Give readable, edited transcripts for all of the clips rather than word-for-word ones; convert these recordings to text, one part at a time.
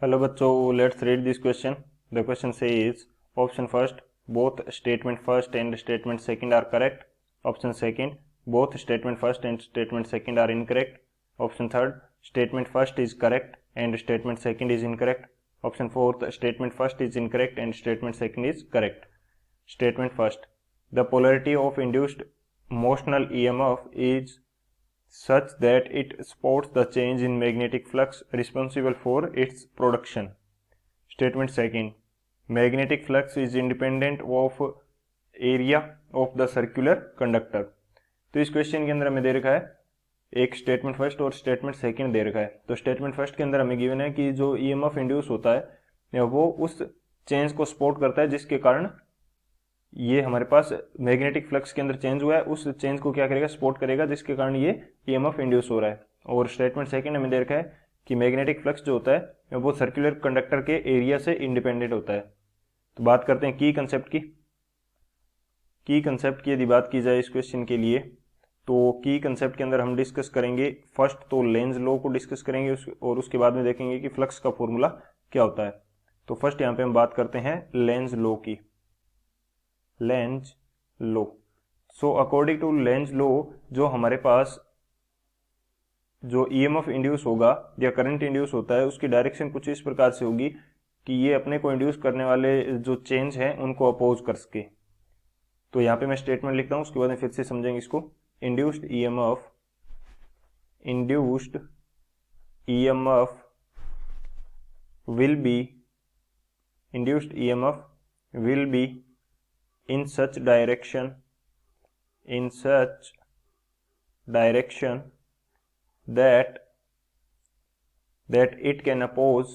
Hello बच्चों, let's read this question. The question says option first both statement first and statement second are correct. Option second both statement first and statement second are incorrect. Option third statement first is correct and statement second is incorrect. Option fourth statement first is incorrect and statement second is correct. Statement first. The polarity of induced motional EMF is such that it supports the change in magnetic flux responsible for its production. Statement second. Magnetic flux is independent of area of the circular conductor. तो इस question के अंदर हमें दे रखा है एक statement first और statement second दे रखा है. तो स्टेटमेंट फर्स्ट के अंदर हमें गिवन है कि जो ईएमएफ इंड्यूस होता है वो उस चेंज को सपोर्ट करता है जिसके कारण ये हमारे पास मैग्नेटिक फ्लक्स के अंदर चेंज हुआ है, उस चेंज को क्या करेगा, सपोर्ट करेगा, जिसके कारण ये ईएमएफ इंड्यूस हो रहा है. और स्टेटमेंट सेकंड हमें दे रखा है कि मैग्नेटिक फ्लक्स जो होता है वो सर्कुलर कंडक्टर के एरिया से इंडिपेंडेंट होता है. तो बात करते हैं की कंसेप्ट की. की कंसेप्ट की यदि बात की जाए इस क्वेश्चन के लिए तो की कंसेप्ट के अंदर हम डिस्कस करेंगे फर्स्ट तो लेंज लॉ को डिस्कस करेंगे और उसके बाद में देखेंगे कि फ्लक्स का फॉर्मूला क्या होता है. तो फर्स्ट यहाँ पे हम बात करते हैं लेंज लॉ की. Lenz law. So according to Lenz law जो हमारे पास जो ईएमएफ इंड्यूस होगा या करंट इंड्यूस होता है उसकी डायरेक्शन कुछ इस प्रकार से होगी कि ये अपने को इंड्यूस करने वाले जो चेंज हैं उनको अपोज कर सके. तो यहाँ पे मैं स्टेटमेंट लिखता हूँ, उसके बाद में फिर से समझेंगे इसको. Induced EMF will be in such direction that it can oppose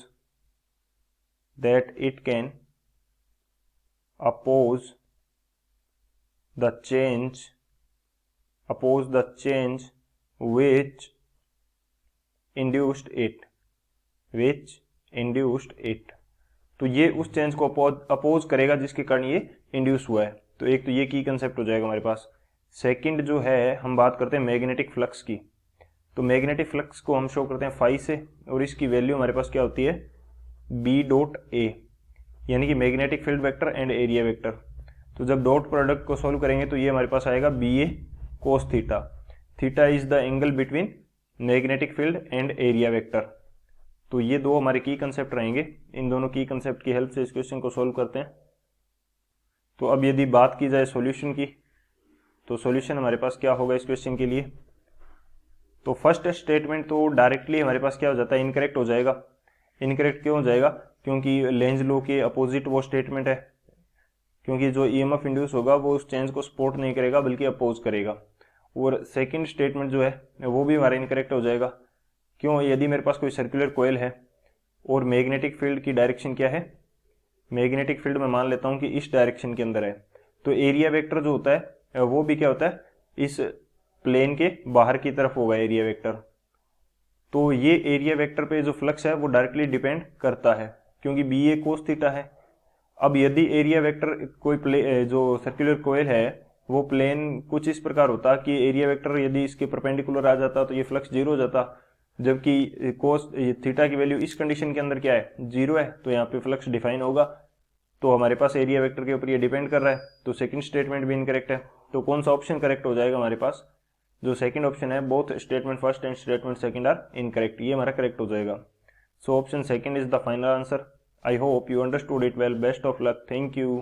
the change which induced it. तो ये उस चेंज को अपोज करेगा जिसके कारण ये इंड्यूस हुआ है. तो एक तो ये की कंसेप्ट हो जाएगा हमारे पास. सेकंड जो है हम बात करते हैं मैग्नेटिक फ्लक्स की. तो मैग्नेटिक फ्लक्स को हम शो करते हैं फाई से और इसकी वैल्यू हमारे पास क्या होती है, बी डॉट ए, यानी कि magnetic field vector and area vector. तो जब डॉट प्रोडक्ट को सोल्व करेंगे तो ये हमारे पास आएगा B A cos theta. Theta is the angle between magnetic field and area vector. तो ये दो हमारे की कंसेप्ट रहेंगे. इन दोनों की कंसेप्ट की हेल्प से इस क्वेश्चन को सोल्व करते हैं. तो अब यदि बात की जाए सॉल्यूशन की तो सॉल्यूशन हमारे पास क्या होगा इस क्वेश्चन के लिए. तो फर्स्ट स्टेटमेंट तो डायरेक्टली हमारे पास क्या हो जाता है, इनकरेक्ट हो जाएगा. इनकरेक्ट क्यों हो जाएगा, क्योंकि लेंज लॉ के अपोजिट वो स्टेटमेंट है. क्योंकि जो ईएमएफ इंड्यूस होगा वो उस चेंज को सपोर्ट नहीं करेगा बल्कि अपोज करेगा. और सेकेंड स्टेटमेंट जो है वो भी हमारा इनकरेक्ट हो जाएगा. क्यों, यदि मेरे पास कोई सर्कुलर कोयल है और मैग्नेटिक फील्ड की डायरेक्शन क्या है, मैग्नेटिक फील्ड में मान लेता हूं कि इस डायरेक्शन के अंदर है, तो एरिया वेक्टर जो होता है वो भी क्या होता है, इस प्लेन के बाहर की तरफ होगा एरिया वेक्टर. तो ये एरिया वेक्टर पे जो फ्लक्स है वो डायरेक्टली डिपेंड करता है क्योंकि बी ए कोस थीटा है. अब यदि एरिया वेक्टर कोई जो सर्कुलर कोयल है वो प्लेन कुछ इस प्रकार होता कि एरिया वेक्टर यदि इसके परपेंडिकुलर आ जाता तो ये फ्लक्स जीरो हो जाता, जबकि कोस थीटा की वैल्यू इस कंडीशन के अंदर क्या है, जीरो है. तो यहाँ पे फ्लक्स डिफाइन होगा. तो हमारे पास एरिया वेक्टर के ऊपर ये डिपेंड कर रहा है. तो सेकंड स्टेटमेंट भी इनकरेक्ट है. तो कौन सा ऑप्शन करेक्ट हो जाएगा हमारे पास, जो सेकंड ऑप्शन है both statement first and statement second are incorrect, ये हमारा करेक्ट हो जाएगा. So option second is the final answer. I hope you understood it well. Best of luck. Thank you.